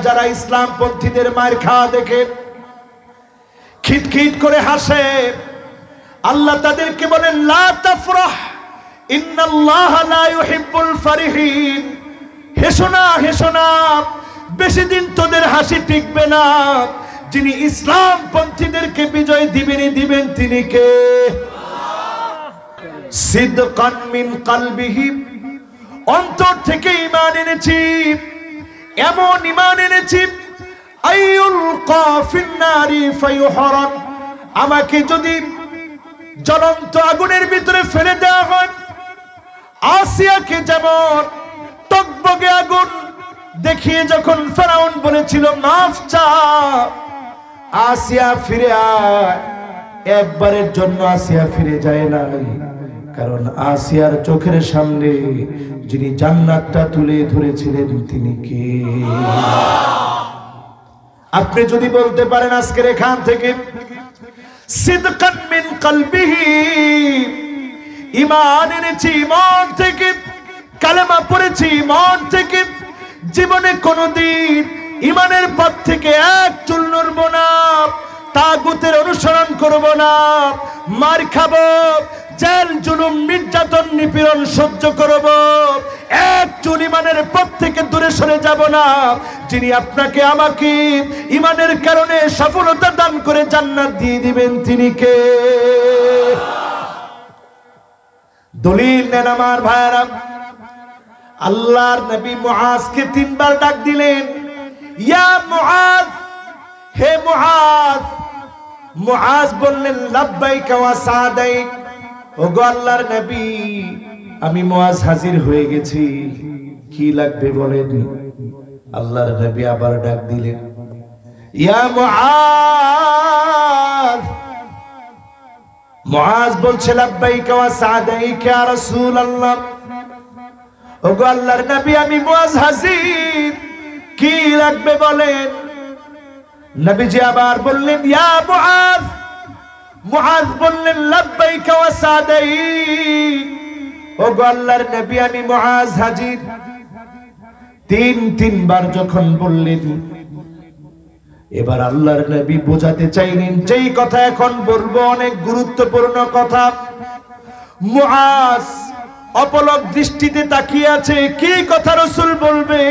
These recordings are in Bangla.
যারা ইসলামপন্থীদের মার খাওয়া দেখে খিটখিট করে হাসে, আল্লাহ তাদেরকে বলেন লা তাফরাহ ইন্নাল্লাহা লা ইউহিব্বুল ফারিহিন। হেসো না, হেসো না, বেশি দিন তোদের হাসি টিকবে না। যিনি ইসলামপন্থীদেরকে বিজয় দিবেন তিনি কে? সিদকান মিন কলবিহি, অন্তর থেকে ঈমান এনেছি, এমন ঈমান এনেছি আইয়ুলকা ফিন্নারি ফায়ুহরাম, আমাকে যদি জ্বলন্ত আগুনের ভিতরে ফেলে দেওয়া হয়, আসিয়াকে যেমন টকবগে আগুন দেখিয়ে যখন ফেরাউন বলেছিল মাফ চা, আসিয়া ফিরে আয়, একবারের জন্য আসিয়া ফিরে যায় না। কারণ আসিয়ার চোখের সামনে যিনি জান্নাতটা তুলে ধরেছিলেন তিনি কে? আপনি যদি বলতে পারেন আজকের এখান থেকে সিদকান মিন কলবিহি, ঈমান এনেছি, ঈমান থেকে কালেমা পড়েছি, ঈমান থেকে জীবনে কোনোদিন ঈমানের পথ থেকে এক চুল নড়ব না, তাগুতের অনুসরণ করব না, মার খাবো, জেল জুলুম নির্যাতন নিপীড়ন সহ্য করব, এক চুল ঈমানের পথ থেকে দূরে সরে যাব না। যিনি আপনাকে আমাকে ঈমানের কারণে সফলতা দান করে জান্নাত দিয়ে দিবেন তিনি কে? দলিল নেন আমার ভাইরা। আল্লাহর নবী মুআজকে 3 বার ডাক দিলেন, ইয়া মুআজ, হে মুআজ। মুআজ বললেন লাব্বাইকা ওয়া সাদাইক, ওগো আল্লাহর নবী আমি মুআজ হাজির হয়ে গেছি, কি লাগবে বলেন। আল্লাহর নবী আবার ডাক দিলেন, ইয়া মুআজ। মুআজ বলছে লাব্বাইকা ওয়া সাদাইকা ইয়া রাসূলুল্লাহ, ওগো আল্লাহর নবী আমি মুআজ হাজির, কি লাগবে বলেন। নবীজি আবার বললেন ইয়া মুআজ। মুআজ বললেন লাব্বাইকা ওয়া সাদাইক, ওগো আল্লাহর নবী আমি মুআজ হাজির। 3 বার যখন বললেন, এবার আল্লাহর নবী বোঝাতে চাইলেন যেই কথা এখন বলবো অনেক গুরুত্বপূর্ণ কথা। মুআজ অপলক দৃষ্টিতে তাকিয়ে আছে, কি কথা রাসূল বলবে।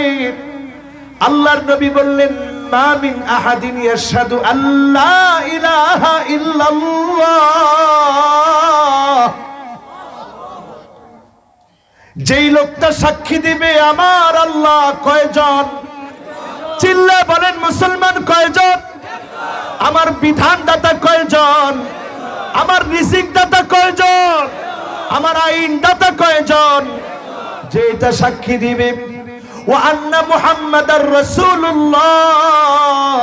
আল্লাহর নবী বললেন মা মিন আহাদিন ইয়াশহাদু আল্লা ইলাহা ইল্লাল্লাহ, যেই লোকটা সাক্ষী দিবে আমার আল্লাহ কয়জন? চিল্লা বলেন মুসলমান কয়জন? আমার বিধানদাতা কয়জন? আমার রিজিক দাতা কয়জন? আমার আইন দাতা কয়জন? যে এটা সাক্ষী দিবে ওয়া আন্না মুহাম্মাদার রাসূলুল্লাহ,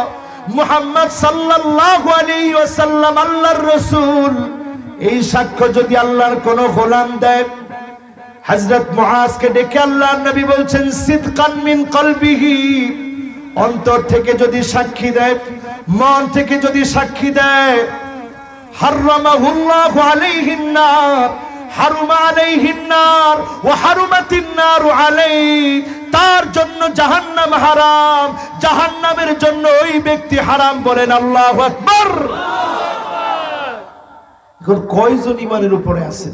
মুহাম্মদ সাল্লাল্লাহু আলাইহি ওয়াসাল্লাম আল্লাহর রাসূল, এই সাক্ষ্য যদি আল্লাহর কোন গোলাম দেয়। হযরত মুআজকে ডেকে আল্লাহর নবী বলছেন সিদকান মিন কলবিহি, অন্তর থেকে যদি সাক্ষী দেয়, মন থেকে যদি সাক্ষী দেয়, হারামাহুল্লাহু আলাইহিন নার, হারুমা আলাইহিন নার ওয়া হারুমাতিন নারু আলাইহি, তার জন্য জাহান্নাম হারাম, জাহান্নামের জন্য ওই ব্যক্তি হারাম। বলেন আল্লাহু আকবার। এখন কয়জন ঈমানের উপরে আছে?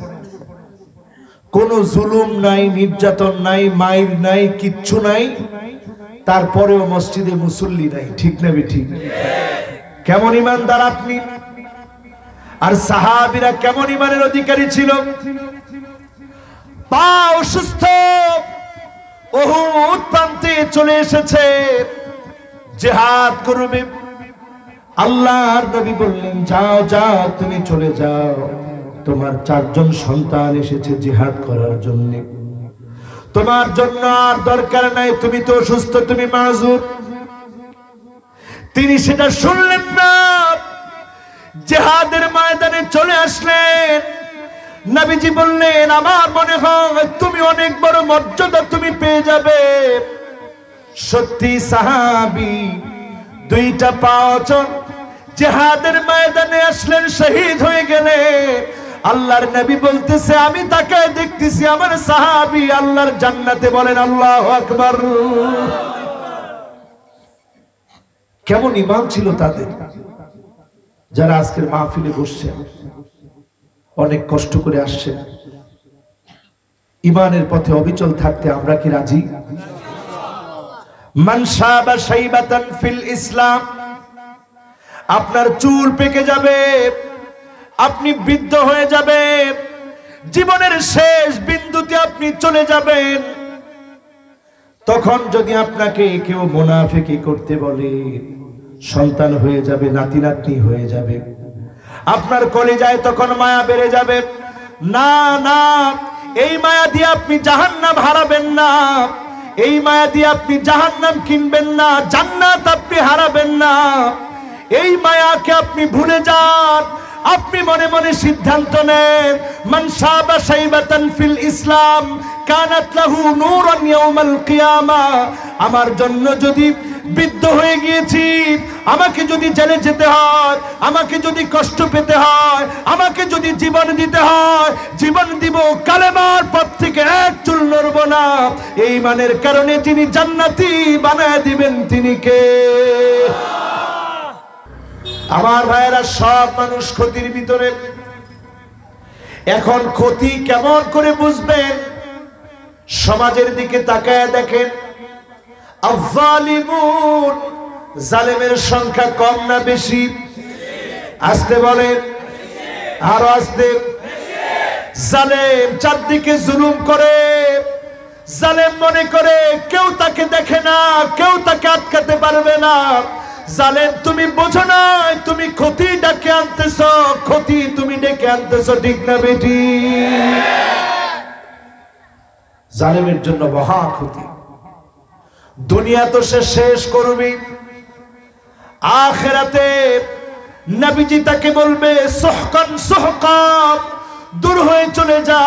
কোন জুলুম নাই, নির্যাতন নাই, মাইর নাই, কিচ্ছু নাই, তারপরেও মসজিদে মুসল্লি নাই, ঠিক না ঠিক? কেমন ঈমানদার আপনি? আর সাহাবীরা কেমন ঈমানের অধিকারী ছিল? পা অসুস্থ, উহুদ প্রান্তে চলে এসেছে, জিহাদ করবে। আল্লাহর নবী বললেন যাও যাও, তুমি চলে যাও, তোমার 4 জন সন্তান এসেছে জিহাদ করার জন্য, তোমার জন্য আর দরকার নাই, তুমি তো অসুস্থ, তুমি মাযুর। তিনি সেটা শুনলেন না, জিহাদের ময়দানে চলে আসলেন। নবীজি বললেন আমার মনে হয় তুমি অনেক বড় মর্যাদা তুমি পেয়ে যাবে। সত্যি সাহাবী 2টা পাঁচজন জিহাদের ময়দানে আসলেন, শহীদ হয়ে গেলেন। আল্লাহর নবী বলতেছে আমি তাকে দেখতেছি আমার সাহাবী আল্লাহর জান্নাতে। বলেন আল্লাহু আকবার। কেমন ঈমান ছিল তাদের। যারা আজকের মাহফিলে বসছেন, অনেক কষ্ট করে আসছেন, ঈমানের পথে অবিচল থাকতে আমরা কি রাজি? মান শাবা শাইবাতান ফিল ইসলাম, আপনার চুল পেকে যাবে, আপনি বৃদ্ধ হয়ে যাবে, জীবনের শেষ বিন্দুতে আপনি চলে যাবেন। তখন যদি আপনাকে কেউ মুনাফিকি করতে বলে, সন্তান হয়ে যাবে, নাতি নাতনি হয়ে যাবে, আপনার কলিজায় তখন মায়া বেড়ে যাবে। না না, এই মায়া দিয়ে আপনি জাহান্নাম হারাবেন না, এই মায়া দিয়ে আপনি জাহান্নাম কিনবেন না, জান্নাত আপনি হারাবেন না। এই মায়াকে আপনি ভুলে যান, আপনি মনে মনে সিদ্ধান্ত নেন, মান শাবা শাইবাতান ফিল ইসলাম কানাত লাহু নূরান ইয়াউমাল কিয়ামা। আমার জন্য যদি বৃদ্ধ হয়ে গিয়েছি, আমাকে যদি জেলে যেতে হয়, আমাকে যদি কষ্ট পেতে হয়, আমাকে যদি জীবন দিতে হয়, জীবন দিব, কালেমার পথ থেকে এক চুল নড়ব না। এই ঈমানের কারণে যিনি জান্নাতি বানায় দিবেন তিনি কে? আমার ভাইয়েরা, সব মানুষ ক্ষতির ভিতরে। এখন ক্ষতি কেমন করে বুঝবেন? সমাজের দিকে তাকায় দেখেন, আয-যালিমুন, জালেমের সংখ্যা কম না বেশি? আস্তে বলেন, আরো আস্তে। জালেম চারদিকে জুলুম করে, জালেম মনে করে কেউ তাকে দেখে না, কেউ তাকে আটকাতে পারবে না। জালেম তুমি বোঝো না, তুমি ক্ষতি ডেকে আনতেছ, ক্ষতি তুমি ডেকে আনতেছ, ঠিক না বেটি? জালেমের জন্য মহা ক্ষতি। দুনিয়া তো সে শেষ করবে, আখিরাতে নবীজি তাকে বলবে সুহকান সুহকা, দূর হয়ে চলে যা।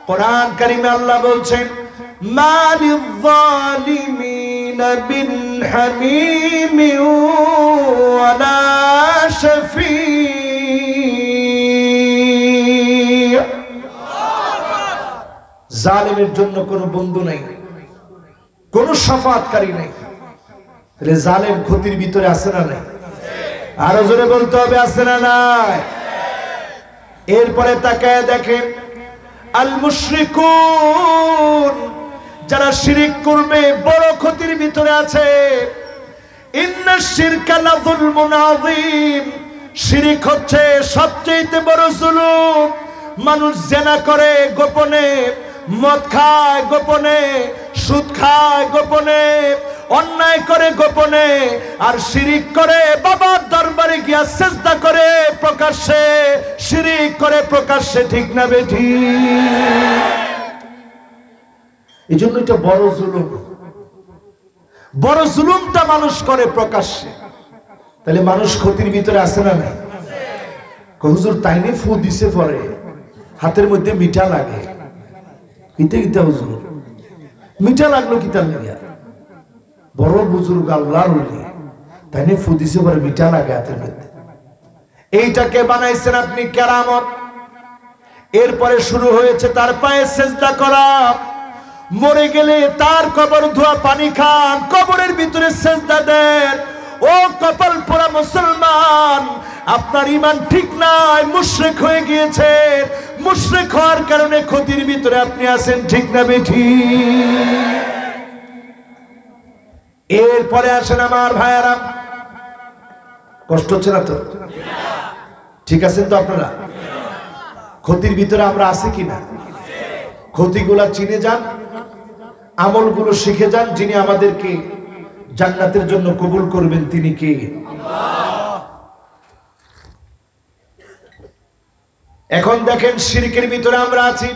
কোরআন কারিমে আল্লাহ বলছেন, মালিল যালিমিনা বিন হামিম ওয়ালা শাফি। জালেমের জন্য কোনো বন্ধু নাই, কোনো শাফাআতকারী নাই। তাহলে জালেম ক্ষতির ভিতরে আছে না নাই? আরো জোরে বলতে হবে, আছে না নাই? এরপরে তাকায় দেখেন, আল মুশরিকুন, যারা শিরিক করবে বড় ক্ষতির ভিতরে আছে। ইন্নাশ শিরকা লাযুলমুন আযীম, শিরিক হচ্ছে সবচেয়ে বড় জুলুম। মানুষ জিনা করে গোপনে, মদ খায় গোপনে, সুদ খায় গোপনে, অন্যায় করে গোপনে, আর শিরিক করে বাবার দরবারে গিয়া সিজদা করে প্রকাশ্যে, শিরিক করে প্রকাশ্যে, ঠিক না বেঠি? এই জন্য এটা বড় জুলুম। বড় জুলুমটা মানুষ করে প্রকাশ্যে। তাহলে মানুষ ক্ষতির ভিতরে আছে না নাই? হুজুর তাইনে ফু দিছে পরে হাতের মধ্যে মিঠা লাগে, কিতে কিতে হুজুর মিঠা লাগলো কিতার লাগে? বড় বুজুর্গ আল্লাহর ওলি, তাইনে ফু দিছে পরে মিঠা লাগে হাতের মধ্যে। এইটাকে বানাইছেন আপনি কেরামত। এরপরে শুরু হয়েছে তার পায়ে সেজদা করা। মরে গেলে তার কবর ধোয়া পানি খান, কবরের ভিতরে সেজদা দেন। ও কপাল পোড়া মুসলমান, আপনার ঈমান ঠিক নাই, মুশরিক হয়ে গিয়েছেন। মুশরিক হওয়ার কারণে ক্ষতির ভিতরে আপনি আছেন, ঠিক না বেঠি? এরপরে আসেন আমার ভাইয়ারা, কষ্ট হচ্ছে না তো? ঠিক আছেন তো আপনারা? ক্ষতির ভিতরে আমরা আছি কিনা? ক্ষতিগুলা চিনে যান, আমলগুলো শিখে যান। যিনি আমাদেরকে জান্নাতের জন্য কবুল করবেন তিনি কে? এখন দেখেন শিরকের ভিতরে আমরা আছি।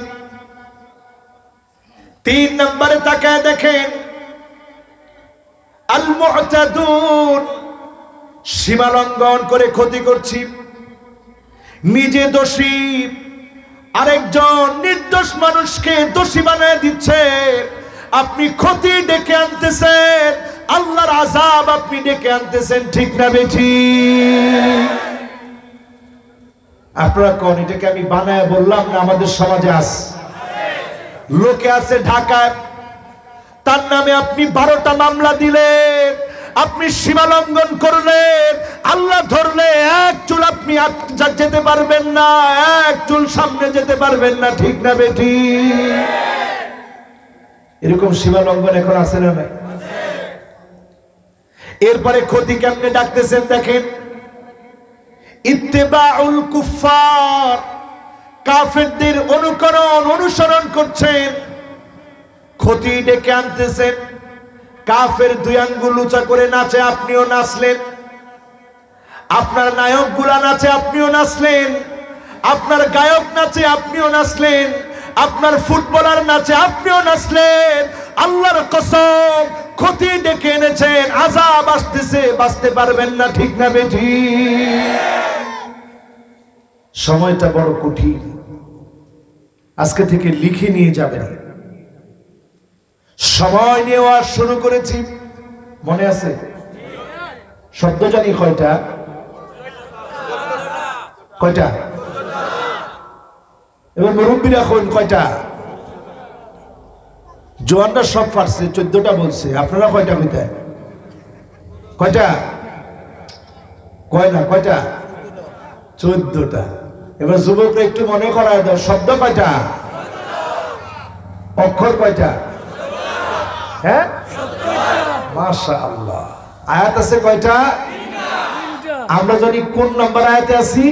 3 নম্বরে তাকায় দেখেন, আল মু'তাদুন, সীমা লঙ্ঘন করে ক্ষতি করছি। নিজে দোষী, আরেকজন নির্দোষ মানুষকে দোষী বানায় দিচ্ছে। আপনি ক্ষতি ডেকে আনতেছেন, আল্লাহর আযাব আপনি ডেকে আনতেছেন, ঠিক না বেঠি? আপনারা কোন এটাকে আমি বানায় বললাম না? আমাদের সমাজে আছে, লোকে আছে ঢাকায়, তার নামে আপনি 12টা মামলা দিলেন, আপনি সীমা লঙ্ঘন করলেন, আল্লাহ ধরলে এক চুল আপনি যেতে পারবেন না, এক চুল সামনে যেতে পারবেন না, ঠিক না বেটি? এরকম সীমা লঙ্ঘন এখন আছে না নাই? এরপরে ক্ষতি কেমনে ডাকতেছেন দেখেন, ইত্তেবাউল কুফার, কাফেরদের অনুকরণ অনুসরণ করছেন, ক্ষতি ডেকে আনতেছেন। কাফের দুই আঙ্গুল উঁচা করে নাচে, আপনিও নাচলেন। আপনার নায়ক গুলা নাচে, আপনিও নাচলেন। আপনার গায়ক নাচে, আপনিও নাচলেন। আপনার ফুটবলার নাচে, আপনিও নাচলেন। আল্লাহর কসম, ক্ষতি ডেকে এনেছেন, আযাব আসতেছে, বাঁচতে পারবেন না, ঠিক না বেঠি? সময়টা বড় কঠিন, আজকে থেকে লিখে নিয়ে যাবেন। সময় নিয়ে ওয়াজ শুরু করেছি, মনে আছে? শব্দ জানি কয়টা? কয়টা? এবার মুরব্বীরা এখন কয়টা? জোয়ানরা সব পারছে, 14টা বলছে। আপনারা কয়টা কইতেন? কয়টা? কয় না, কয়টা? 14টা। এবার যুবকরা একটু মনে করায় দাও, শব্দ কয়টা? অক্ষর কয়টা? হ্যাঁ, মাশাআল্লাহ। আয়াত আছে কয়টা? আমরা জানি কোন নম্বর আয়াতে আছি?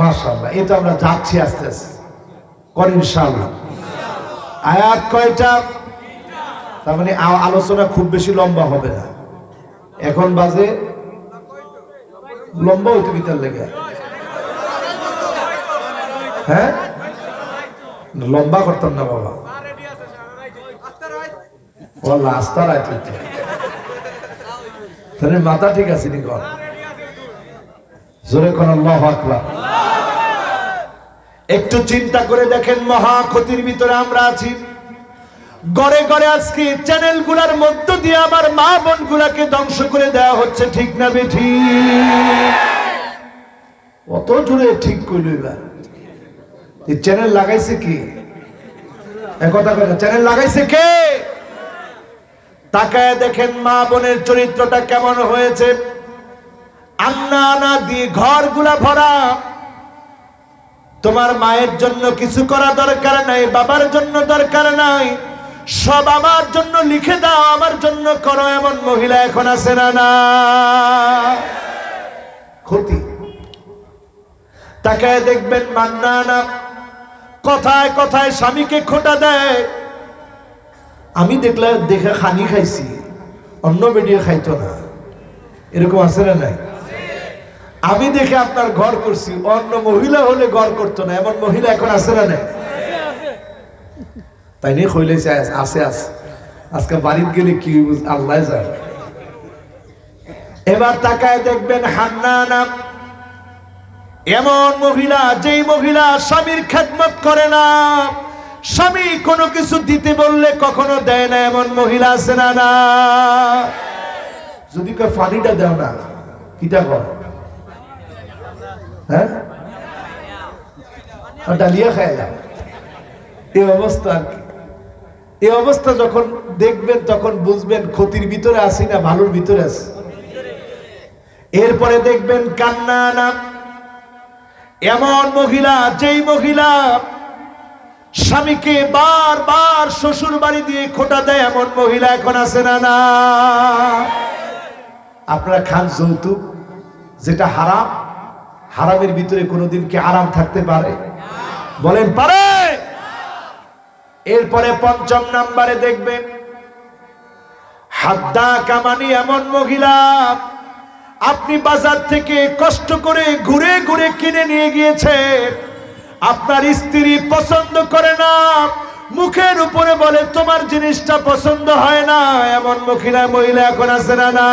মাশাআল্লাহ, এটা আমরা যাচ্ছি আস্তে আস্তে কর ইনশাআল্লাহ। আয়াত কয়টা? তার মানে আলোচনা খুব বেশি লম্বা হবে না। এখন বাজে, লম্বা হইতে বিতার লেগে, হ্যাঁ লম্বা করতাম না বাবা, আস্তার তাহলে মাথা ঠিক আছে নি? কর জোরে কোন আল্লাহু আকবার। একটু চিন্তা করে দেখেন, মহা ক্ষতির ভিতরে আমরা আছি। গড়ে গড়ে আজকে চ্যানেল গুলার মধ্য দিয়ে আমার মা বোন গুলাকে ধ্বংস করে দেওয়া হচ্ছে, ঠিক না বেঠি? অত জোরে ঠিক করল। এবার এই চ্যানেল লাগাইছে কি? একথা কথা, চ্যানেল লাগাইছে কে? তাকায় দেখেন মা বোনের চরিত্রটা কেমন হয়েছে। আন্না আনা দিয়ে ঘরগুলা ভরা। তোমার মায়ের জন্য কিছু করা দরকার নাই, বাবার জন্য দরকার নাই, সব আমার জন্য লিখে দাও, আমার জন্য করো, এমন মহিলা এখন আছে না? না, ক্ষতি। তাকায় দেখবেন মান্না আনা কথায় কথায় স্বামীকে খোঁটা দেয়। আমি দেখে খানি খাইছি, অন্য বেডিয়ে খাইতো না, এরকম আছে না নাই? আমি দেখে আপনার ঘর করছি, অন্য মহিলা হলে ঘর করতো না, এমন মহিলা এখন আছে না নাই? তাই নিয়ে কইলেছে আছে আছে, আজকে বাড়িতে গেলে কি আল্লাহ জানে। এবার তাকায় দেখবেন হান্নানা, এমন মহিলা, যেই মহিলা স্বামীর খেদমত করে না, স্বামী কোনো কিছু দিতে বললে কখনো দেয় না, এমন মহিলা আছে না? না, যদি কেউ পানিটা দেও না, কিটা কর? হ্যাঁ, ডালিয়া খায় না। এই অবস্থা আর কি। এই অবস্থা যখন দেখবেন তখন বুঝবেন ক্ষতির ভিতরে আসি না ভালোর ভিতরে আছি। এরপরে দেখবেন কান্না না, এমন মহিলা, যেই মহিলা স্বামীকে বারবার শ্বশুর বাড়ি দিয়ে খোঁটা দেয়, এমন মহিলা এখন আছে না? না, আপনারা খান যৌতুক, যেটা হারাম। হারামের ভিতরে কোনোদিন কি আরাম থাকতে পারে? বলেন পারে? এরপরে ৫ম নাম্বারে দেখবেন হাদ্দা কামানি, এমন মহিলা আপনি বাজার থেকে কষ্ট করে ঘুরে ঘুরে কিনে নিয়ে গিয়েছে, আপনার স্ত্রী পছন্দ করে না, মুখের উপরে বলে তোমার জিনিসটা পছন্দ হয় না, এমন মহিলা এখন আছে না? না,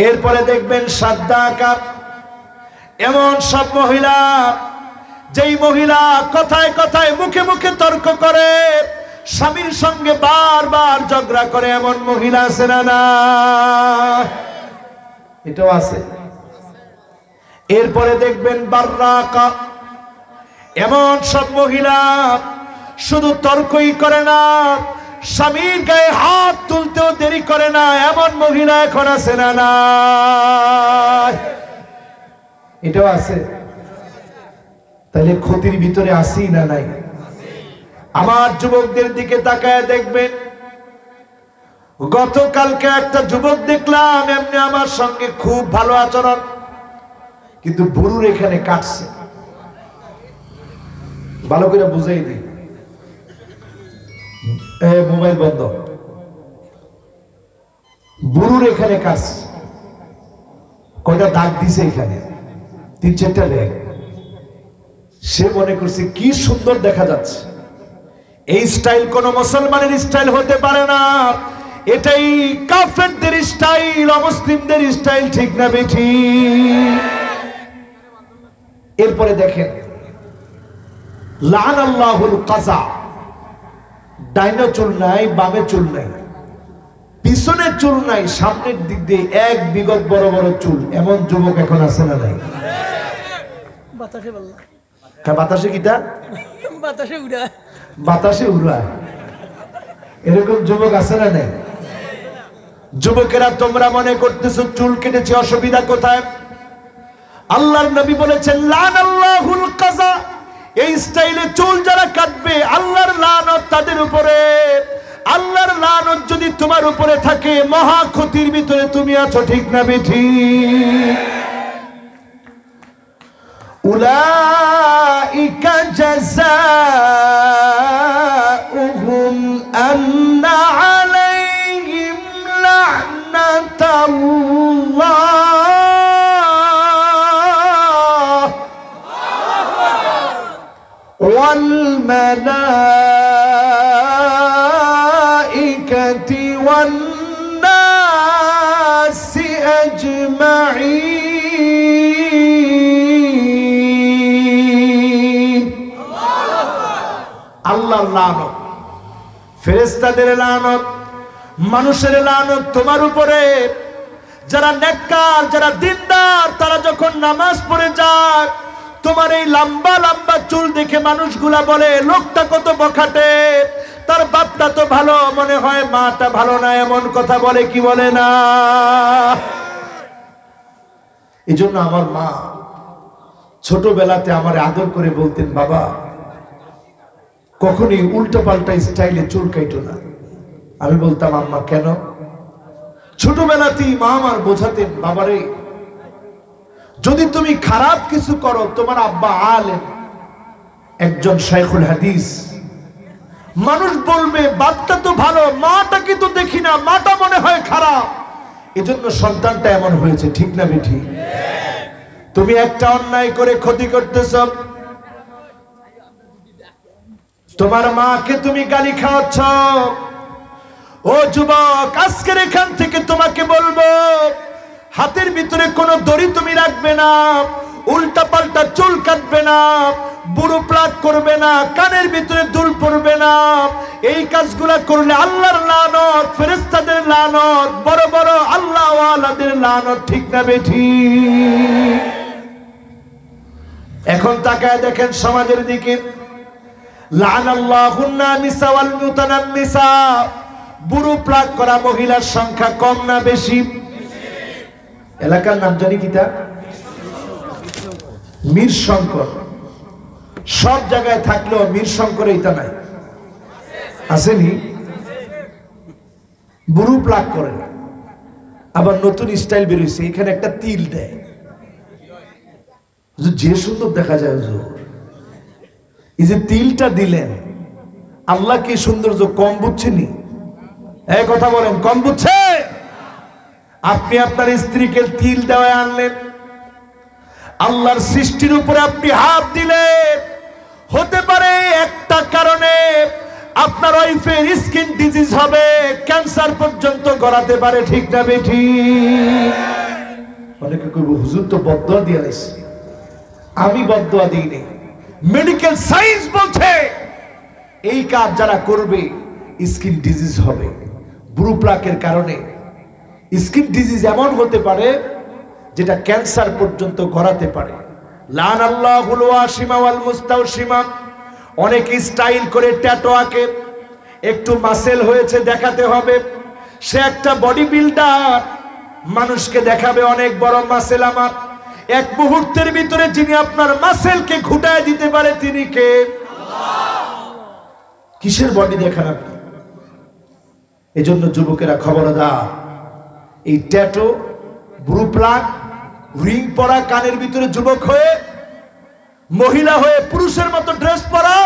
এরপরে দেখবেন সাদ্দা কাপ, এমন সব মহিলা, যেই মহিলা কথায় কথায় মুখে মুখে তর্ক করে, স্বামীর সঙ্গে বারবার ঝগড়া করে, এমন মহিলা আছে না? না, এটাও আছে। এরপরে দেখবেন বাররাকা, এমন সব মহিলা শুধু তর্কই করে না, স্বামীর গায়ে হাত তুলতেও দেরি করে না, এমন মহিলা এখন আছে না? না, এটাও আছে। তাহলে ক্ষতির ভিতরে আসি না নাই? আমার যুবকদের দিকে তাকায় দেখবেন, গতকালকে একটা যুবক দেখলাম এমনি আমার সঙ্গে খুব ভালো আচরণ, কিন্তু বুড়ুর এখানে কাটছে। ভালো করে বুঝাই দিই, মোবাইল বন্ধ। বুড়ুর এখানে কাটছে, কয়টা দাগ দিছে এখানে, 3-4টা রেগ। সে মনে করছে কি সুন্দর দেখা যাচ্ছে। এই স্টাইল কোন মুসলমানের স্টাইল হতে পারে না, এটাই কাফেরদের স্টাইল, অমুসলিমদের স্টাইল, ঠিক না বেঠি? এরপরে দেখেন, লানাল্লাহুল কাযা, ডাইনে চুল নাই, বামে চুল নাই, পিছনে চুল নাই, সামনের দিক দিয়ে এক বিগত বড় বড় চুল, এমন যুবক এখন আছে না নাই? বাতাসে বললাম, বাতাসে কিটা? বাতাসে উড়ায়, বাতাসে উড়ায়, এরকম যুবক আছে না নাই? যুবকেরা তোমরা মনে করতেছো চুল কেটেছে, অসুবিধা কোথায়? আল্লাহর নবী বলেছেন লানাল্লাহুল কাযা, এই স্টাইলে চুল যারা কাটবে আল্লাহর লানত তাদের উপরে। আল্লাহর লানত যদি তোমার উপরে থাকে, মহা ক্ষতির ভিতরে তুমি আছো, ঠিক না বেঠি? উলাইকা জাযাউহুম আন্না আলাইহিম লা'নাতাল্লাহ ওয়াল মালাইকাতি ওয়ান নাসি আজমাঈন। আল্লাহর লানত, ফেরেশতাদের লানত, মানুষের লানত তোমার উপরে। যারা নেককার, যারা দিনদার, তারা যখন নামাজ পড়ে যায়, তোমার এই লম্বা লম্বা চুল দেখে মানুষগুলা বলে লোকটা কত বখাটে, তার বাপটা তো ভালো, মনে হয় মাটা ভালো না, এমন কথা বলে কি বলে না? এই জন্য আমার মা ছোটবেলাতে আমার আদর করে বলতেন, বাবা কখনই উল্টো পাল্টা স্টাইলে চুল কাটো না। আমি বলতাম, আম্মা কেন? ছোটবেলাতেই মা আমার বোঝাতেন, বাবারে যদি তুমি খারাপ কিছু করো, তোমার আব্বা আলেম, একজন শাইখুল হাদিস, মানুষ বলবে বাপটা তো ভালো, মাটাকে তো দেখি না, মাটা মনে হয় খারাপ, এজন্য সন্তানটা এমন হয়েছে, ঠিক না বেঠি? তুমি একটা অন্যায় করে ক্ষতি করতেছ, তোমার মাকে তুমি গালি খাওয়াচ্ছ। ও যুবক, আজকের এখান থেকে তোমাকে বলবো, হাতের ভিতরে কোনো দড়ি তুমি রাখবে না, উল্টা পাল্টা চুল কাটবে না, বুড়ো প্লাক করবে না, কানের ভিতরে দুল পড়বে না। এই কাজগুলা করলে আল্লাহর লানত, ফেরেশতাদের লানত, বড় বড় আল্লাহ ওয়ালাদের লানত, ঠিক না বেঠি? এখন তাকায় দেখেন সমাজের দিকে, লানাল্লাহুন নামিসা ওয়াল মুতানাম্মিসা, বুড়ো প্লাক করা মহিলার সংখ্যা কম না বেশি? এলাকার নাম জানি কিটা? মীর শঙ্কর। সব জায়গায় থাকলেও মীর শঙ্কর এইটা নাই, আসেনি? বুড়ো প্লাক করে, আবার নতুন স্টাইল বেরিয়েছে, এখানে একটা তিল দেয়, যে সুন্দর দেখা যায়। এই যে তিলটা দিলেন, আল্লাহ কি সৌন্দর্য কম বুঝছেনি? এই কথা বলেন, কম বুঝছে? আপনি আপনার স্ত্রীকে তিল দেওয়ায় আনলেন, আল্লাহর সৃষ্টির উপরে আপনি হাত দিলেন। হতে পারে একটা কারণে আপনার ওয়াইফের স্কিন ডিজিজ হবে, ক্যান্সার পর্যন্ত গড়াতে পারে, ঠিক না বেঠি? অনেকে কইব, হুজুর তো বদদুয়া দিয়ে আইছে। আমি বদদুয়া দিইনি, মেডিকেল সায়েন্স বলছে এই কাজ যারা করবে স্কিন ডিজিজ হবে। ব্রু প্লাকের কারণে স্কিন ডিজিজ এমন হতে পারে যেটা ক্যান্সার পর্যন্ত গড়াতে পারে। লানাল্লাহুল ওয়াসিমা ওয়াল মুস্তাওসিমা। অনেক স্টাইল করে ট্যাটু আঁকে, একটু মাসেল হয়েছে দেখাতে হবে। সে একটা বডি বিল্ডার, মানুষকে দেখাবে অনেক বড় মাসেল আমার। এক মুহূর্তের ভিতরে যিনি আপনার মাসেলকে ঘুটায় দিতে পারে তিনি কে? কিসের বডি দেখান আপনি? এজন্য যুবকেরা খবরদার, এই ট্যাটু, ব্রু প্লাগ, রিং পরা, কানের ভিতরে যুবক হয়ে, মহিলা হয়ে পুরুষের মতো ড্রেস পরা,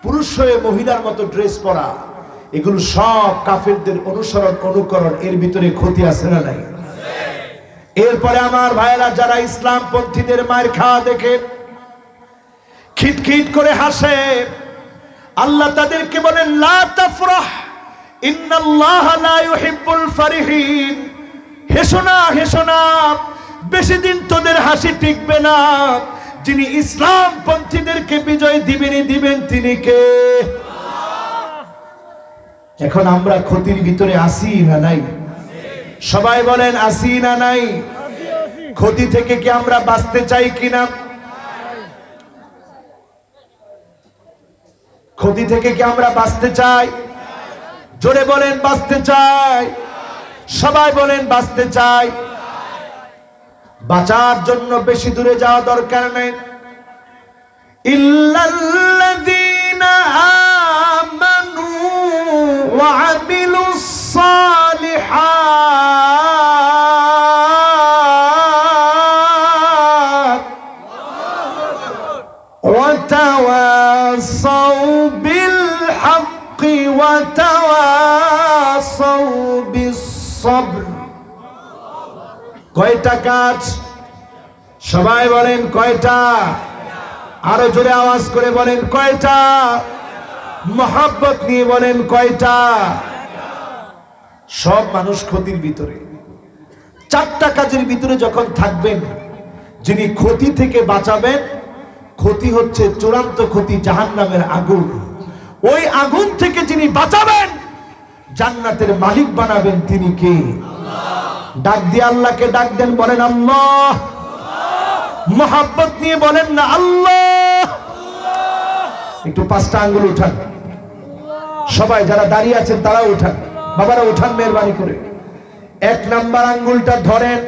পুরুষ হয়ে মহিলার মতো ড্রেস পরা, এগুলো সব কাফেরদের অনুসরণ অনুকরণ। এর ভিতরে ক্ষতি আছে না নাই? এরপরে আমার ভাইয়েরা, যারা ইসলাম পন্থীদের মায়ের খাওয়া দেখে খিটখিট করে হাসে, আল্লাহ তাদেরকে বলেন লা তাফরাহ ইন্নাল্লাহ লা ইউহিব্বুল ফারিহিন। হেসো না, হেসো না, বেশি দিন তোদের হাসি টিকবে না। যিনি ইসলাম পন্থীদেরকে বিজয় দিবেনই দিবেন তিনি কে? এখন আমরা ক্ষতির ভিতরে আসি না নাই? সবাই বলেন আসি না নাই? ক্ষতি থেকে কি আমরা বাঁচতে চাই কিনা? ক্ষতি থেকে কি আমরা বাঁচতে চাই? জোরে বলেন বাঁচতে চাই। সবাই বলেন বাঁচতে চাই। বাঁচার জন্য বেশি দূরে যাওয়া দরকার নেই। ইল্লাল্লাযীনা আমানু ওয়া আমিলুস সালিহাত ওয়া তাওয়াসাউ বিল হাক্কি ওয়া তাওয়াসাউ বিস সবর। কয়টা কাজ? সবাই বলেন কয়টা? আরো জোরে আওয়াজ করে বলেন কয়টা? মহব্বত নিয়ে বলেন কয়টা? সব মানুষ ক্ষতির ভিতরে। চারটা কাজের ভিতরে যখন থাকবেন, যিনি ক্ষতি থেকে বাঁচাবেন, ক্ষতি হচ্ছে চূড়ান্ত ক্ষতি, জাহান্নামের আগুন। ওই আগুন থেকে যিনি বাঁচাবেন, জান্নাতের মালিক বানাবেন, তিনি কে? ডাক দিয়ে আল্লাহকে ডাক দেন, বলেন আল্লাহ। মোহাব্বত নিয়ে বলেন না আল্লাহ। একটু পাঁচটা আঙ্গুল উঠান, সবাই যারা দাঁড়িয়ে আছেন তারা উঠান, বাবারা উঠান মেহরবানি করে। এক নাম্বার আঙ্গুলটা ধরেন,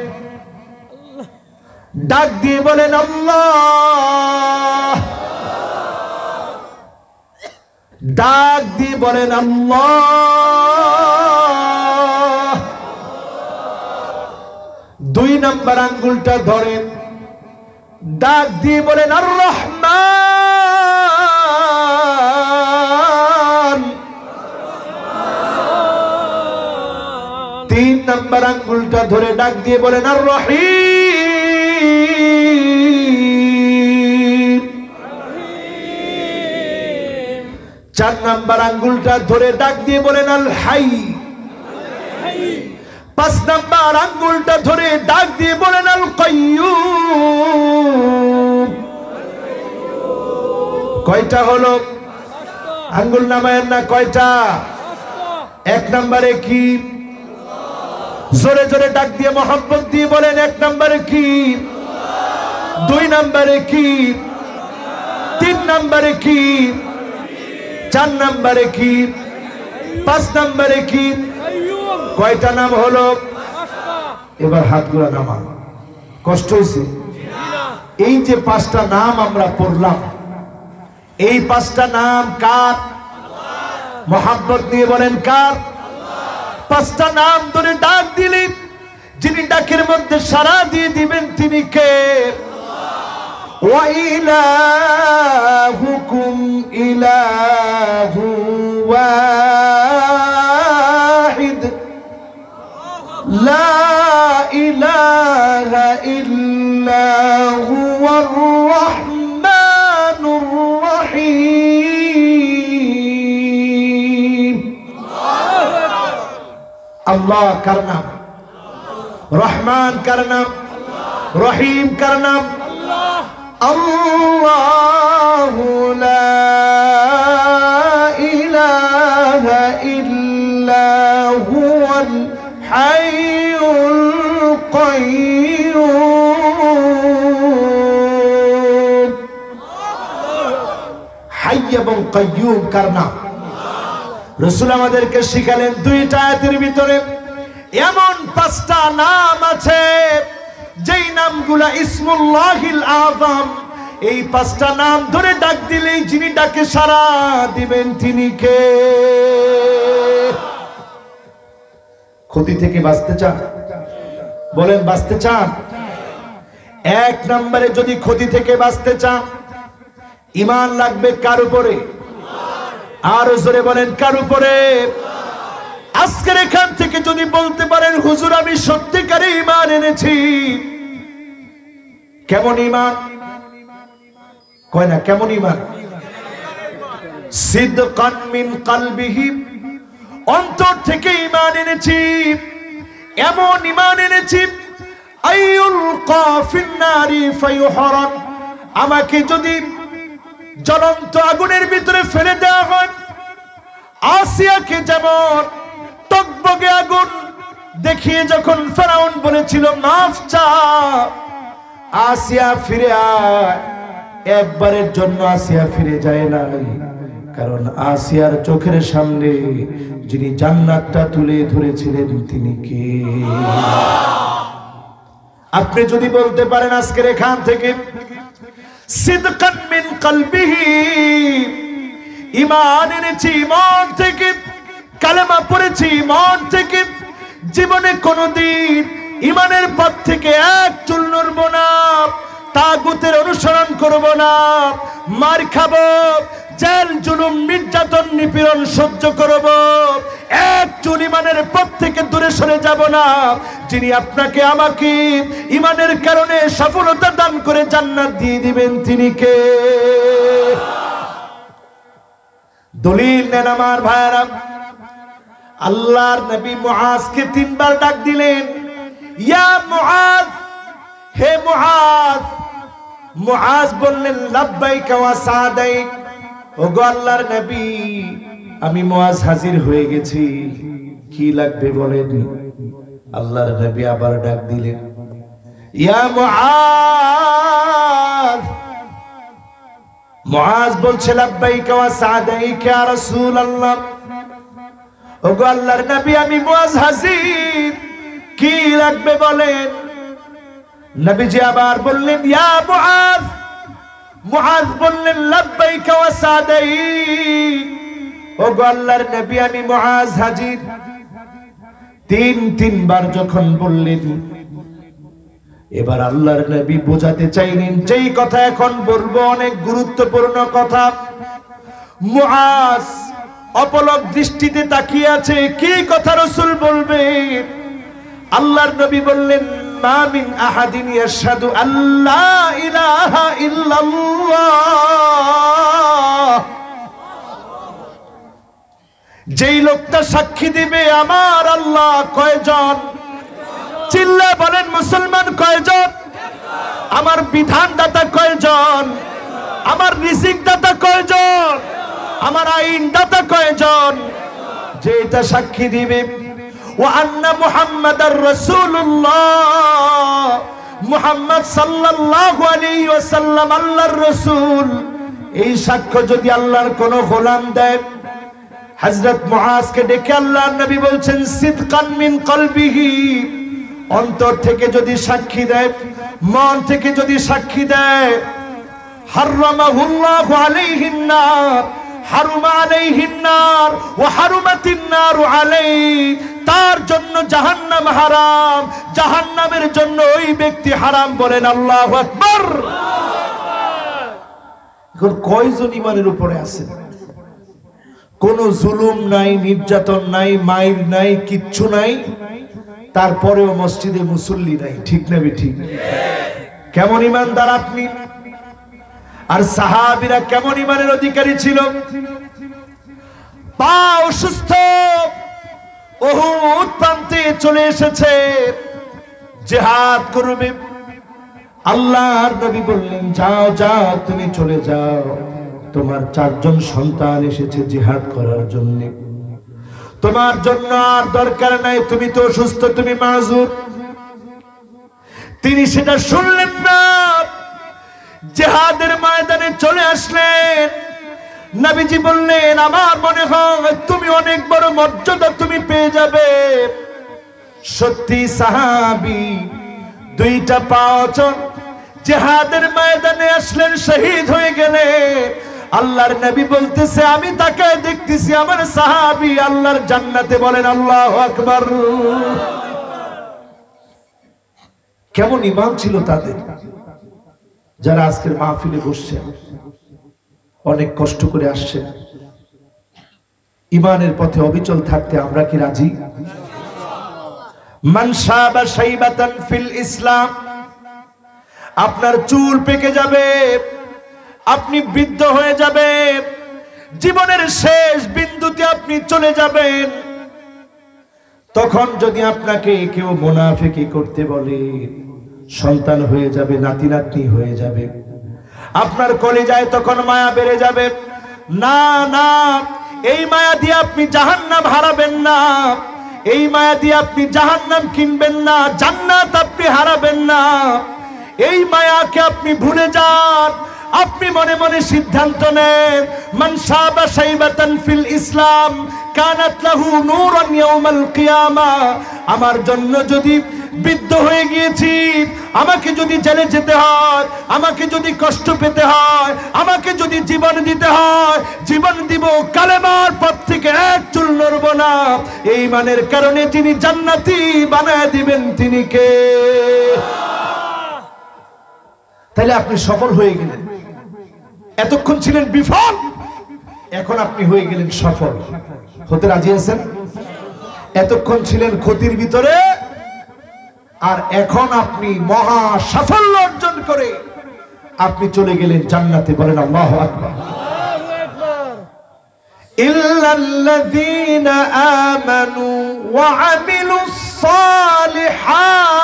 ডাক দিয়ে বলেন আল্লাহ। ডাক দিয়ে বলেন আল্লাহ। দুই নাম্বার আঙ্গুলটা ধরেন, ডাক দিয়ে বলেন আর রহমান। তিন নাম্বার আঙ্গুলটা ধরে ডাক দিয়ে বলেন আর রহিম। চার নাম্বার আঙ্গুলটা ধরে ডাক দিয়ে বলেন আল হাই। পাঁচ নাম্বার আঙ্গুলটা ধরে ডাক দিয়ে বলেন আল কাইয়্যুম। কয়টা হলো? আঙ্গুল নামায়েন না, কয়টা? এক নম্বরে কি? জোরে জোরে ডাক দিয়ে মোহাম্মত দিয়ে বলেন এক নম্বরে কি? দুই নম্বরে কি? তিন নম্বরে কি? চার নম্বরে কি? পাঁচ নম্বরে কি? কয়টা নাম হলো? এবার হাতগুলা নামান। কষ্ট হয়েছে? এই যে পাঁচটা নাম আমরা পড়লাম, এই পাঁচটা নাম কার? মোহাম্মত নিয়ে বলেন কার? পাঁচটা নাম ধরে ডাক দিলে যিনি ডাকের মধ্যে সাড়া দিয়ে দিবেন তিনি কে? ওয়া ইলাহুকুম ইলাহু ওয়াহিদ লা ইলাহা ইল্লা হুয়ার রহমানুর রহিম। আল্লাহ কার নাম? রহমান কার নাম? রহিম কার নাম? আল্লাহু লা ইলাহা ইল্লা হুয়াল হাইয়ুল কাইয়্যুম। কাইয়্যুম কার নাম? রাসূল আমাদেরকে শিখালেন দুইটা আয়াতের ভিতরে এমন পাঁচটা নাম আছে যেই নামগুলা ইসমুল্লাহিল আযম। এই পাঁচটা নাম ধরে ডাক দিলেই যিনি ডাকে সাড়া দিবেন তিনি কে? ক্ষতি থেকে বাঁচতে চান? বলেন বাঁচতে চান? এক নম্বরে যদি ক্ষতি থেকে বাঁচতে চান ঈমান লাগবে কার উপরে? আর জোরে বলেন কার উপরে? আজকের এখান থেকে যদি বলতে পারেন হুজুর আমি সত্যিকারে ঈমান এনেছি, কেমন ঈমান? কয় না কেমন ঈমান? সিদকান মিন কলবিহি, অন্তর থেকে ঈমান এনেছি, এমন ঈমান এনেছি আইয়ুলকা ফিন্নারি ফায়ুহরাম, আমাকে যদি জ্বলন্ত আগুনের ভিতরে ফেলে দেওয়া হয়, আসিয়াকে যেমন টকবগে আগুন দেখিয়ে যখন ফেরাউন বলেছিল মাফ চা, আসিয়া ফিরে আয়, একবারের জন্য আসিয়া ফিরে যায় না, কারণ আসিয়ার চোখের সামনে যিনি জান্নাতটা তুলে ধরেছিলেন তিনি কে? আপনি যদি বলতে পারেন আজকের এখান থেকে সিদকান মিন কলবিহি, ঈমান এনেছি মন থেকে, কালেমা পড়েছি মন থেকে, জীবনে কোনোদিন ঈমানের পথ থেকে এক চুল নড়ব না, তাগুতের অনুসরণ করব না, মার খাবো, জেল জুলুম নির্যাতন নিপীড়ন সহ্য করব, এক চুল ঈমানের পথ থেকে দূরে সরে যাব না, যিনি আপনাকে আমাকে ঈমানের কারণে সফলতা দান করে জান্নাত দিয়ে দিবেন তিনি কে? দলিল নেন আমার ভাইরা। আল্লাহর নবী মুআজকে তিনবার ডাক দিলেন, ইয়া মুআজ, হে মুআজ। মুআজ বললেন লাব্বাইকা ওয়া সাদাইক, ওগো আল্লাহর নবী আমি মুআজ হাজির হয়ে গেছি, কি লাগবে বলেন? আল্লাহর নবী আবার ডাক দিলেন, ইয়া মুআজ। মুআজ বলছে লাব্বাইকা ওয়া সাদাইকা ইয়া রাসূলুল্লাহ, ওগো আল্লাহর নবী আমি মুআজ হাজির, কি লাগবে বলেন? নবীজি আবার বললেন ইয়া মুআজ। মুআজ বললেন লাব্বাইকা ওয়া সাদাইক, ওগো আল্লাহর নবী আমি মুআজ হাজির। তিনবার যখন বললেন, এবার আল্লাহর নবী বোঝাতে চাইলেন যেই কথা এখন বলবো অনেক গুরুত্বপূর্ণ কথা। মুআজ অপলক দৃষ্টিতে তাকিয়ে আছে, কি কথা রাসূল বলবে? আল্লাহর নবী বললেন মা মিন আহাদিন ইয়াশহাদু আল্লা ইলাহা ইল্লাল্লাহ, যেই লোকটা সাক্ষী দিবে আমার আল্লাহ কয়জন? চিল্লা বলেন মুসলমান কয়জন? আমার বিধানদাতা কয়জন? আমার রিজিক দাতা কয়জন? আমার আইন দাতা কয়জন? যে এটা সাক্ষী দিবে ওয়া আন্না মুহাম্মাদার রাসূলুল্লাহ, মুহাম্মদ সাল্লাল্লাহু আলাইহি ওয়াসাল্লাম আল্লাহর রাসূল, এই সাক্ষ্য যদি আল্লাহর কোন গোলাম দেয়, হযরত মুআজকে ডেকে আল্লাহর নবী বলছেন সিদকান মিন কলবিহি, অন্তর থেকে যদি সাক্ষী দেয়, মন থেকে যদি সাক্ষী দেয়, হারামাহুল্লাহু আলাইহিন নার, হারুমা আলাইহিন নার ওয়া হারুমাতিন নারু আলাইহি, তার জন্য জাহান্নাম হারাম, জাহান্নামের জন্য ওই ব্যক্তি হারাম। বলেন আল্লাহু আকবার। এখন কয়জন ঈমানের উপরে আছেন? কোন জুলুম নাই, নির্যাতন নাই, মাইর নাই, কিচ্ছু নাই, তারপরেও মসজিদে মুসল্লি নাই, ঠিক না ঠিক? কেমন ঈমানদার আপনি? আর সাহাবীরা কেমন ঈমানের অধিকারী ছিল? পা অসুস্থ, উহুদ প্রান্তে চলে এসেছে, জিহাদ করবে। আল্লাহর নবী বললেন যাও যাও তুমি চলে যাও, তোমার 4 জন সন্তান এসেছে জিহাদ করার জন্য, তোমার জন্য আর দরকার নাই, তুমি তো অসুস্থ, তুমি মাযুর। তিনি সেটা শুনলেন না, জিহাদের ময়দানে চলে আসলেন। নবীজি বললেন আমার মনে হয় তুমি অনেক বড় মর্যাদা তুমি পেয়ে যাবে। সত্যি সাহাবী দুইটা পাঁচন জিহাদের ময়দানে আসলেন, শহীদ হয়ে গেলেন। আল্লাহর নবী বলতেছে আমি তাকে দেখতেছি আমার সাহাবী আল্লাহর জান্নাতে। বলেন আল্লাহু আকবার। কেমন ঈমান ছিল তাদের। যারা আজকের মাহফিলে বসছেন অনেক কষ্ট করে আসছেন, ঈমানের পথে অবিচল থাকতে আমরা কি রাজি? মান শাবা শাইবাতান ফিল ইসলাম, আপনার চুল পেকে যাবে, আপনি বৃদ্ধ হয়ে যাবে, জীবনের শেষ বিন্দুতে আপনি চলে যাবেন। তখন যদি আপনাকে কেউ মুনাফিকি করতে বলে, সন্তান হয়ে যাবে, নাতি নাতনি হয়ে যাবে, আপনার কলিজায় তখন মায়া বেড়ে যাবে। না না, এই মায়া দিয়ে আপনি জাহান্নাম হারাবেন না, এই মায়া দিয়ে আপনি জাহান্নাম কিনবেন না, জান্নাত আপনি হারাবেন না। এই মায়াকে আপনি ভুলে যান, আপনি মনে মনে সিদ্ধান্ত নেন মান শাবা শাইবাতান ফিল ইসলাম কানাত লাহু নূরান ইয়াউমাল কিয়ামা। আমার জন্য যদি বৃদ্ধ হয়ে গিয়েছি, আমাকে যদি জেলে যেতে হয়, আমাকে যদি কষ্ট পেতে হয়, আমাকে যদি জীবন দিতে হয়, জীবন দিব, কালেমার পথ থেকে এক চুল নড়ব না। এই ঈমানের কারণে যিনি জান্নাতি বানায় দিবেন তিনি কে? তাহলে আপনি সফল হয়ে গেলেন। এতক্ষণ ছিলেন বিফল, এখন আপনি হয়ে গেলেন সফল। হতে রাজি আছেন? এতক্ষণ ছিলেন ক্ষতির ভিতরে, আর এখন আপনি মহা সাফল্য অর্জন করে আপনি চলে গেলেন জান্নাতে। বলেন আল্লাহু আকবার। ইল্লাল্লাযীনা আমানু ওয়া আমিলুস সালিহাত।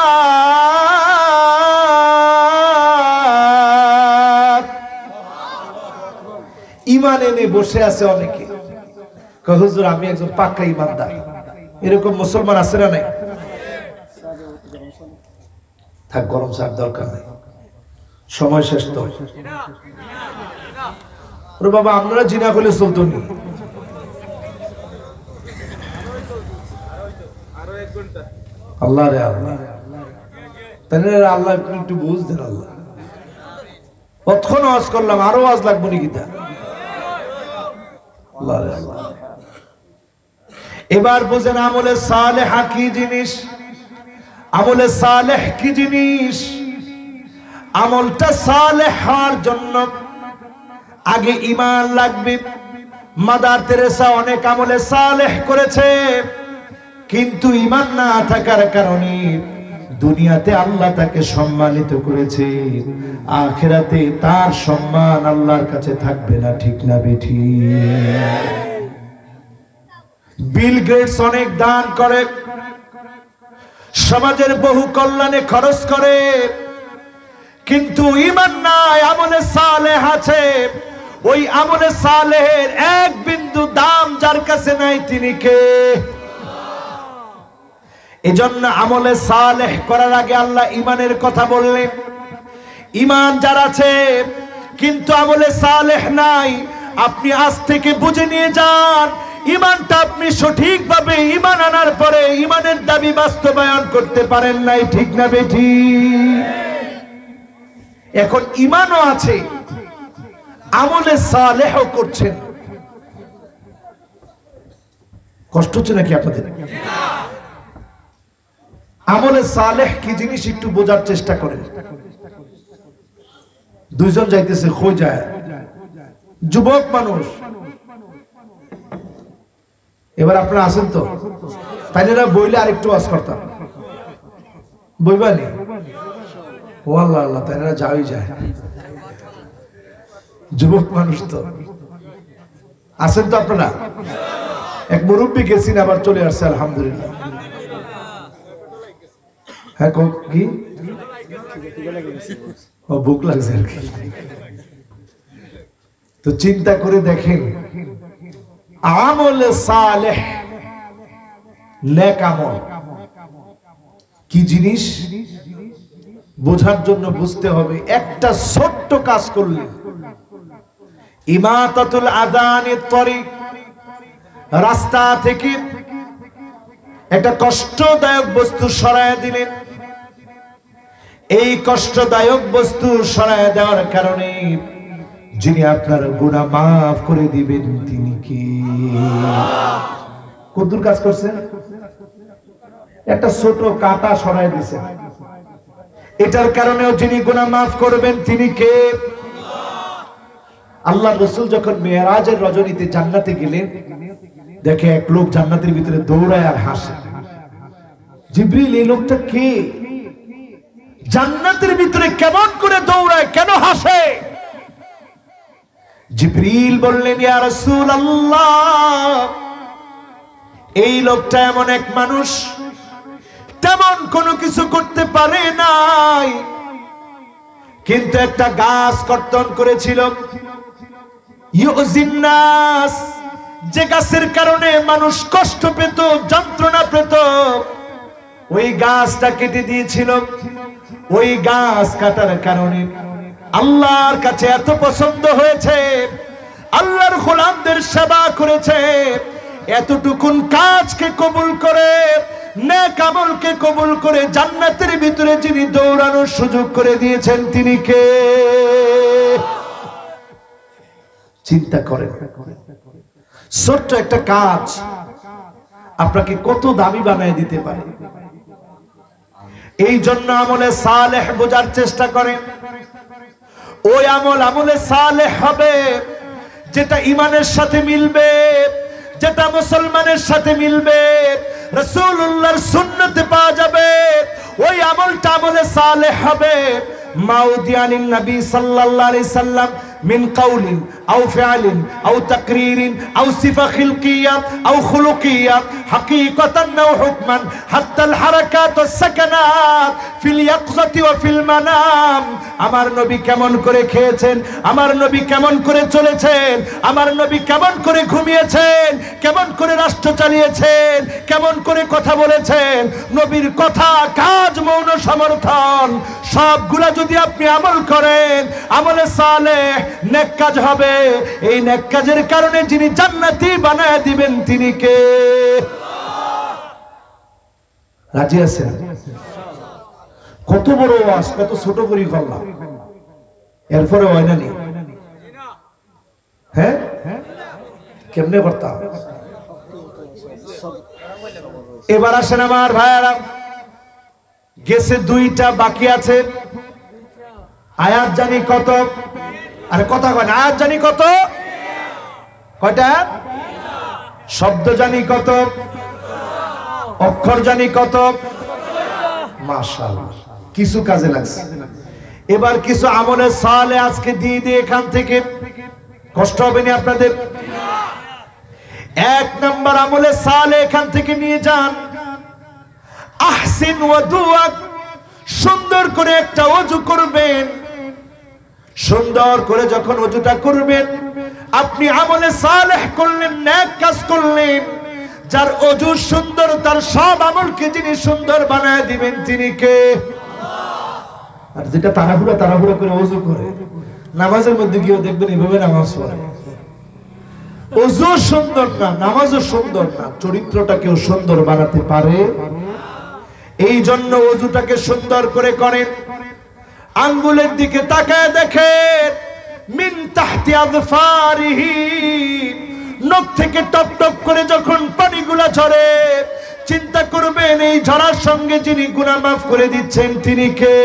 ঈমান এনে বসে আছে অনেকে, কয় হুজুর আমি একজন পাক্কা ঈমানদার। এরকম মুসলমান আছে না নাই? থাক, গরম চার দরকার নেই, সময় শেষ তো। ওরে বাবা, আপনারা জিনা করলে চলতো নি। আল্লাহ রে আল্লাহ, তাহলে আল্লাহ একটু বুঝ দেন। আল্লাহ কতক্ষণ ওয়াজ করলাম, আরো ওয়াজ লাগবো নাকি? তা আল্লাহ রে আল্লাহ। এবার বুঝেন আমলে সালেহা কি জিনিস, আমলে সালেহ কি জিনিস। আমলটা সালেহ হওয়ার জন্য আগে ঈমান লাগবে। মাদার তেরেসা অনেক আমলে সালেহ করেছে, কিন্তু ঈমান না থাকার কারণে দুনিয়াতে আল্লাহ তাকে সম্মানিত করেছে, আখিরাতে তার সম্মান আল্লাহর কাছে থাকবে না। ঠিক না বেঠিক? বিল গেটস অনেক দান করে, সমাজের বহু কল্যাণে খরচ করে, কিন্তু ঈমান নাই, আমলে সালেহ আছে। ওই আমলে সালেহের এক বিন্দু দাম যার কাছে নাই তিনি কে? এজন্য আমলে সালেহ করার আগে আল্লাহ ঈমানের কথা বললেন। ঈমান যার আছে কিন্তু আমলে সালেহ নাই, আপনি আজ থেকে বুঝে নিয়ে যান, ঈমানটা আপনি সঠিকভাবে ঈমান আনার পরে ঈমানের দাবি বাস্তবায়ন করতে পারেন নাই। ঠিক না বেঠিক? এখন ঈমানও আছে, আমলে সালেহও করছেন, কষ্ট হচ্ছে নাকি আপনাদের? আমলে সালেহ কি জিনিস একটু বোঝার চেষ্টা করেন। দুইজন যাইতেছে খোঁজায়, যুবক মানুষ। এবার আপনারা আছেন তো, তাই না? বইলে আরেকটু ওয়াজ করতাম, বইবানি। ও আল্লাহ আল্লাহ, তাই না? যাওই যায়, যুবক মানুষ তো আছেন তো আপনারা। এক মুরব্বী গেছেন, আবার চলে আসছে আলহামদুলিল্লাহ। হ্যাঁ কি ভুক লাগছে আর কি। তো চিন্তা করে দেখেন, আমলে সালেহ, নেক আমল কি জিনিস বোঝার জন্য বুঝতে হবে। একটা ছোট্ট কাজ করলে ইমাতাতুল আযানিত তরিক, রাস্তা থেকে একটা কষ্টদায়ক বস্তু সরায় দিলেন। এই কষ্টদায়ক বস্তু সরায় দেওয়ার কারণে যিনি আপনার গুনাহ মাফ করে দিবেন তিনি কি? কদ্দুর কাজ করছেন? একটা ছোট কাঁটা সরায় দিয়েছেন, এটার কারণেও যিনি গুনাহ মাফ করবেন তিনি কে? আল্লাহ রাসূল যখন মেরাজের রজনীতে জান্নাতে গেলেন, দেখে এক লোক জান্নাতের ভিতরে দৌড়ায় আর হাসে। জিবরিল, এই লোকটা কে? জান্নাতের ভিতরে কেমন করে দৌড়ায়, কেন হাসে? জিবরিল বললেন, ইয়া রাসূলুল্লাহ, এই লোকটা এমন এক মানুষ, তেমন কোনো কিছু করতে পারে নাই, কিন্তু একটা গাছ কর্তন করেছিল। ইউজিন নাস, যে গাছের কারণে মানুষ কষ্ট পেত, যন্ত্রণা পেত, ওই গাছটা কেটে দিয়েছিল। ওই গাছ কাটার কারণে আল্লাহর কাছে এত পছন্দ হয়েছে, আল্লাহর গোলামদের সেবা করেছে, এতটুকুন কাজকে কবুল করে, নেক আমলকে কবুল করে জান্নাতের ভিতরে যিনি দৌড়ানোর সুযোগ করে দিয়েছেন তিনি কে? চিন্তা করেন, ছোট্ট একটা কাজ আপনাকে কত দামি বানিয়ে দিতে পারে। এই জন্য আমলে সালেহ বোঝার চেষ্টা করেন। ওই আমল আমলে সালেহ হবে যেটা ঈমানের সাথে মিলবে, যেটা মুসলমানের সাথে মিলবে, রাসূলুল্লাহর সুন্নতে পাওয়া যাবে। ওই আমলটা আমলে সালেহ হবে। মাউদিয়ানিন নবী সাল্লাল্লাহু আলাইহি সাল্লাম মিন কাউলিন আও ফিআলিন আও তাকরিরিন আও সিফা খিলকিয়া আও খুলুকিয়া হাকীকাতান আও হুকমান হাত্তাল হারাকাত ওয়াস সাকানাত ফিল ইয়াকযাতি ওয়া ফিল মানাম। আমার নবী কেমন করে খেয়েছেন, আমার নবী কেমন করে চলেছেন, আমার নবী কেমন করে ঘুমিয়েছেন, কেমন করে রাষ্ট্র চালিয়েছেন, কেমন করে কথা বলেছেন, নবীর কথা, কাজ, মৌন সমর্থন সবগুলা যদি আপনি আমল করেন, আমলে সালেহ, নেক কাজ হবে। এই নেক কাজের কারণে যিনি জান্নাতি বানায় দিবেন তিনি কে? রাজি আছেন? কত বড় ওয়াজ, কত ছোট করে করলাম, এরপরে হয় না নি? হ্যাঁ, কেমনে করতাম? এবার আসেন আমার ভাইয়ারা, গেছে দুইটা, বাকি আছে। আয়াত জানি কত? আরে কথা কয় না, আয়াত জানি কত? কয়টা? শব্দ জানি কত? অক্ষর জানি কত? মাশাআল্লাহ, কিছু কাজে লাগছে। এবার কিছু আমলে সালে আজকে দিয়ে দিয়ে এখান থেকে কষ্ট হবে না আপনাদের। এক নাম্বার আমলে সালে এখান থেকে নিয়ে যান, আহসিন ওয়াদুআক, সুন্দর করে একটা ওযু করবেন। সুন্দর করে যখন ওযুটা করবেন, আপনি আমলে সালেহ করলেন, নেক কাজ করলেন। যার ওযু সুন্দর, তার সব আমলকে যিনি সুন্দর বানায় দিবেন তিনি কে? আর যেটা তাড়াহুড়া করে ওযু করে, নামাজের মধ্যে গিয়ে দেখবেন এভাবে নামাজ পড়ে, ওযু সুন্দর না, নামাজও সুন্দর না, চরিত্রটাকেও সুন্দর বানাতে পারে। এই জন্য ওযুটাকে সুন্দর করে করেন। আঙ্গুলের দিকে তাকায় দেখেন, মিন তাহতি আযফারিহি, নখ থেকে টপ টপ করে যখন পানিগুলা ঝরে, চিন্তা করবেন এই ঝরার সঙ্গে যিনি গুনাহ মাফ করে দিচ্ছেন তিনি কে?